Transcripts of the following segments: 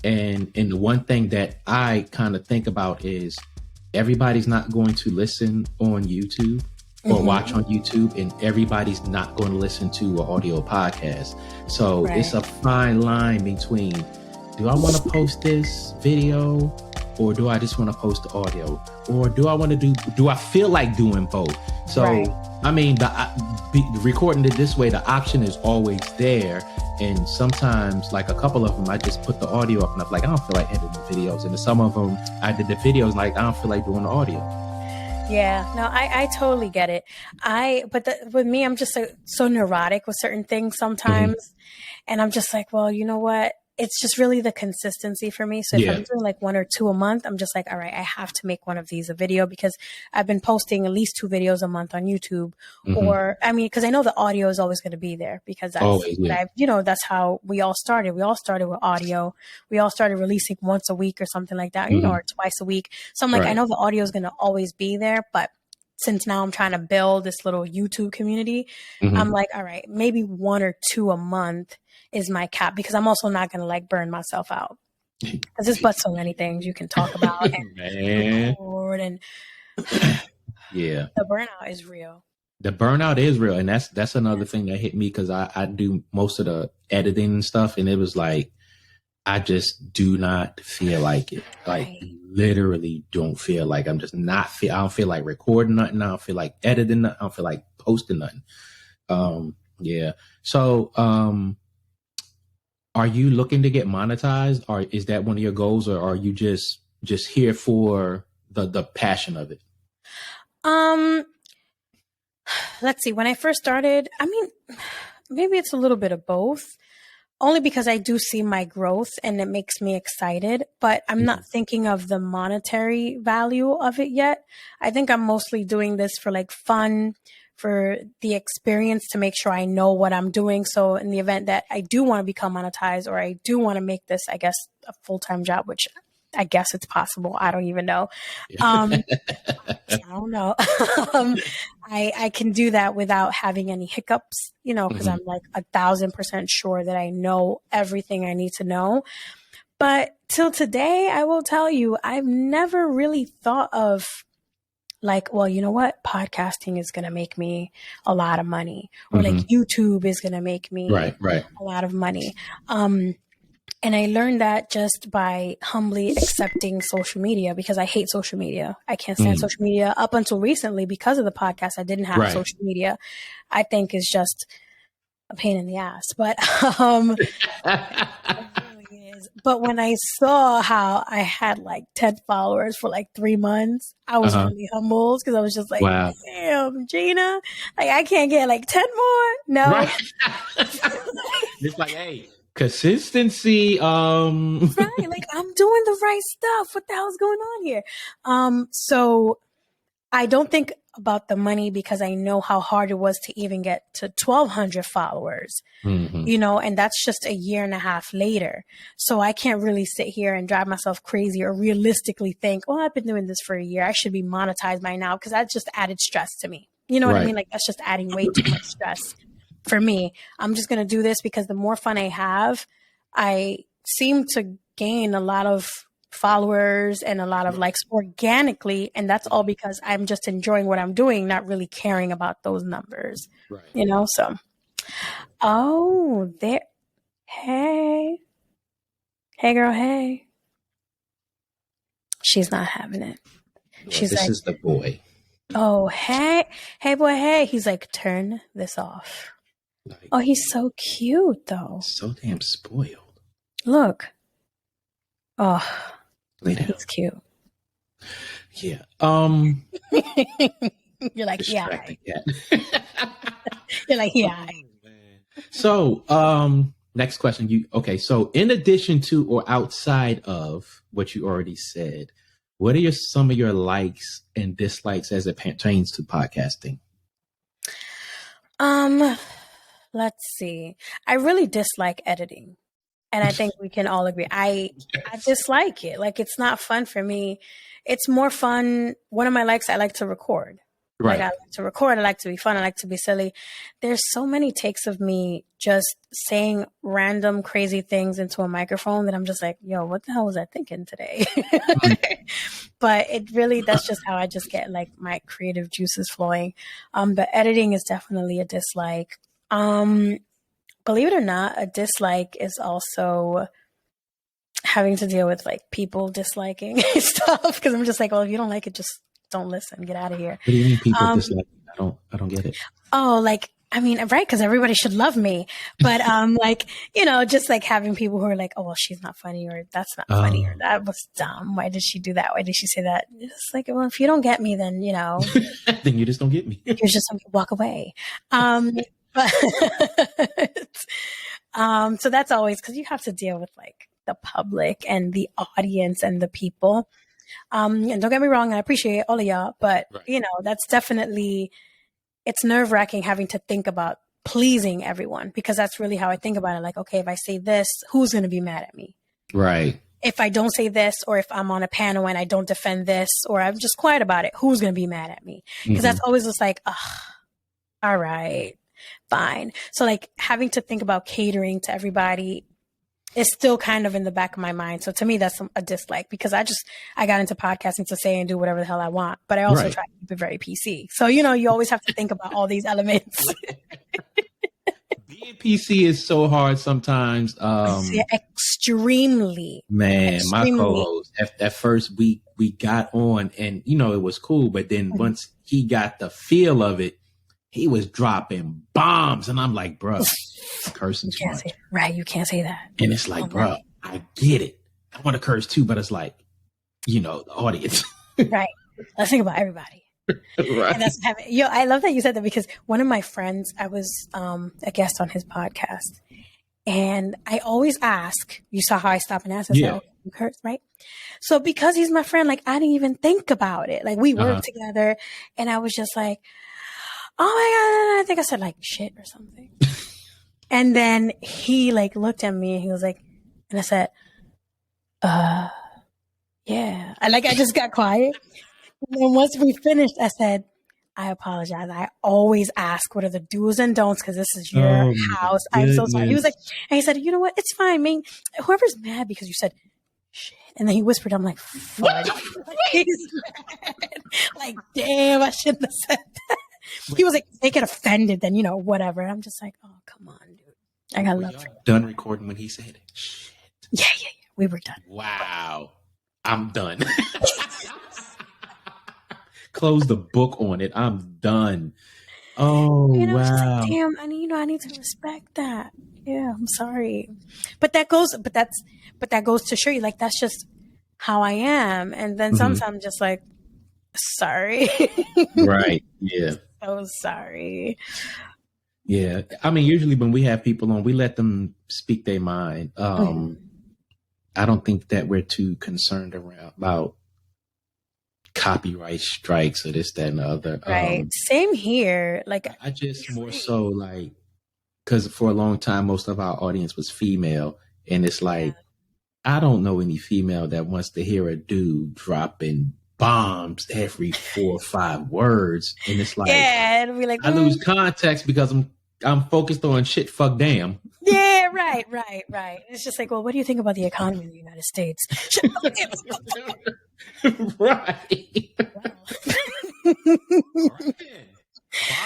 And the one thing that I kind of think about is everybody's not going to listen on YouTube or watch on YouTube, and everybody's not going to listen to an audio podcast. So it's a fine line between, do I want to post this video, or do I just want to post the audio, or do I feel like doing both? So, I mean, recording it this way, the option is always there. And sometimes, like a couple of them, I just put the audio up and I'm like, I don't feel like editing videos. And some of them, I did the videos like, I don't feel like doing the audio. Yeah, no, I totally get it. With me, I'm just so neurotic with certain things sometimes. And I'm just like, well, you know what? It's just really the consistency for me. So if I'm doing like 1 or 2 a month, I'm just like, all right, I have to make one of these a video, because I've been posting at least 2 videos a month on YouTube. Or, I mean, because I know the audio is always going to be there, because that's that's how we all started. We all started with audio. We all started releasing once a week or something like that, or twice a week. So I'm like, I know the audio is going to always be there, but since now I'm trying to build this little YouTube community, I'm like, all right, maybe 1 or 2 a month is my cap, because I'm also not going to like burn myself out, because there's but so many things you can talk about and record, and the burnout is real. The burnout is real. And that's another thing that hit me, because I do most of the editing and stuff. And it was like, I just do not feel like it. Like literally don't feel like I don't feel like recording nothing. I don't feel like editing nothing. I don't feel like posting nothing. So, are you looking to get monetized, or is that one of your goals, or are you just here for the passion of it? Let's see. When I first started, I mean, maybe it's a little bit of both, only because I do see my growth and it makes me excited, but I'm not thinking of the monetary value of it yet. I think I'm mostly doing this for like fun, for the experience, to make sure I know what I'm doing. So in the event that I do want to become monetized, or I do want to make this, I guess, a full-time job, which I guess it's possible. I don't even know. I don't know. I can do that without having any hiccups, because I'm like 1,000% sure that I know everything I need to know. But till today, I will tell you, I've never really thought of like, well, you know what? Podcasting is going to make me a lot of money, or like YouTube is going to make me a lot of money. And I learned that just by humbly accepting social media, because I hate social media. I can't stand social media. Up until recently, because of the podcast, I didn't have social media. I think it's just a pain in the ass, but it really is. But when I saw how I had like 10 followers for like 3 months, I was really humbled, because I was just like, damn, Gina, like I can't get like 10 more. No. It's like, hey, consistency. Right, like I'm doing the right stuff. What the hell's going on here? So I don't think about the money, because I know how hard it was to even get to 1,200 followers, and that's just a year and a half later. So I can't really sit here and drive myself crazy, or realistically think, oh, I've been doing this for a year, I should be monetized by now, because that just added stress to me. You know what I mean? Like that's just adding way too much stress for me. I'm just going to do this because the more fun I have, I seem to gain a lot of followers and a lot of likes organically. And that's all because I'm just enjoying what I'm doing, not really caring about those numbers, so. Oh, there. Hey girl. Hey. She's not having it. She's this like, is the boy. Oh, hey boy. Hey, he's like, turn this off. Like, oh, he's so cute though. So damn spoiled. Look. Oh, he's cute. Yeah. You're like, yeah. You're like, yeah. So, next question. So in addition to or outside of what you already said, what are some of your likes and dislikes as it pertains to podcasting? Let's see. I really dislike editing. And I think we can all agree. I dislike it. Like, it's not fun for me. It's more fun. One of my likes, I like to record. Like, Right. I like to record, I like to be fun, I like to be silly. There's so many takes of me just saying random crazy things into a microphone that I'm just like, yo, what the hell was I thinking today? But it really, that's just how I just get like my creative juices flowing. But editing is definitely a dislike. Believe it or not, a dislike is also having to deal with like people disliking stuff, because I'm just like, well, if you don't like it, just don't listen, get out of here. What do you mean people dislike? I don't get it. Oh, like, I mean, right, because everybody should love me, but like, you know, just like having people who are like, oh, well, she's not funny, or that's not funny, or that was dumb, why did she do that, why did she say that? It's like, well, if you don't get me, then, you know, then you just don't get me. you just walk away. But so that's always, because you have to deal with like the public and the audience and the people. And don't get me wrong, I appreciate all of y'all, but Right. you know, that's definitely, it's nerve-wracking having to think about pleasing everyone, because that's really how I think about it. Like, okay, if I say this, who's going to be mad at me? Right. If I don't say this, or if I'm on a panel and I don't defend this, or I'm just quiet about it, who's going to be mad at me? Because that's always just like, all right, fine. So like having to think about catering to everybody is still kind of in the back of my mind. So to me, that's a dislike, because I got into podcasting to say and do whatever the hell I want, but I also try to keep it very PC. So, you know, you always have to think about all these elements. Being PC is so hard sometimes. Yeah, extremely. Man, extremely. my co-host, at first we got on and, you know, it was cool. But then once he got the feel of it, he was dropping bombs. And I'm like, bro, cursing too much. Right, you can't say that. And it's like, bro, I get it. I want to curse too, but it's like, you know, the audience. Right. Let's think about everybody. Right. And that's I love that you said that, because one of my friends, I was a guest on his podcast, and I always ask, you saw how I stop and ask, I said, okay, you curse, right? So because he's my friend, like, I didn't even think about it. Like, we worked together, and I was just like, oh my God, I think I said like shit or something. And then he like looked at me and he was like, and I said, yeah. I just got quiet. And then once we finished, I said, I apologize. I always ask what are the do's and don'ts, because this is your house. I'm so sorry. He was like, and he said, you know what? It's fine. I mean, whoever's mad because you said shit. And then he whispered, I'm like, fuck. He's mad. Like, damn, I shouldn't have said that. He was like, they get offended, then, you know, whatever. I'm just like, oh, come on, dude. I got love for you. Done recording when he said it? Shit. Yeah. We were done. Wow. I'm done. Close the book on it. I'm done. Oh, you know, wow. Like, damn, I need to respect that. Yeah, I'm sorry. But that goes to show you, like, that's just how I am. And then sometimes I'm just like, sorry. Right. Yeah. So sorry. Yeah. I mean, usually when we have people on, we let them speak their mind. I don't think that we're too concerned about copyright strikes or this, that, and the other. Right. Same here. Like, I just more so like, because for a long time, most of our audience was female. And it's like, I don't know any female that wants to hear a dude dropping bombs every 4 or 5 words, and it's like, it'll be like, I lose context because I'm focused on shit. Fuck, damn. Yeah, right. It's just like, well, what do you think about the economy in the United States? Right.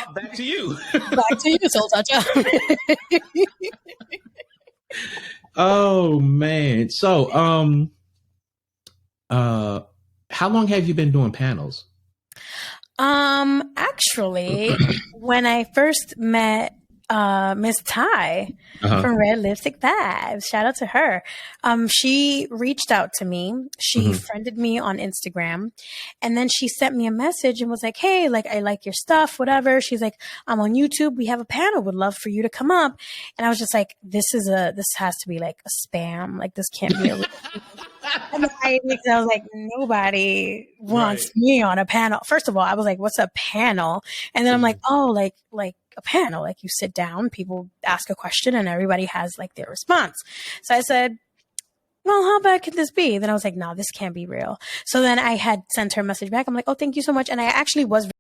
Bob, back to you. Back to you, Soul Toucher. Oh man. So, how long have you been doing panels? Actually, when I first met Miss Ty from Red Lipstick Vibes, shout out to her. She reached out to me. She friended me on Instagram, and then she sent me a message and was like, "Hey, like, I like your stuff, whatever." She's like, "I'm on YouTube. We have a panel. Would love for you to come up." And I was just like, "This has to be like a spam. Like, this can't be a." And I was like, nobody wants me on a panel. First of all, I was like, what's a panel? And then I'm like, oh, like a panel, like you sit down, people ask a question and everybody has like their response. So I said, well, how bad could this be? Then I was like, no, this can't be real. So then I had sent her a message back. I'm like, oh, thank you so much. And I actually was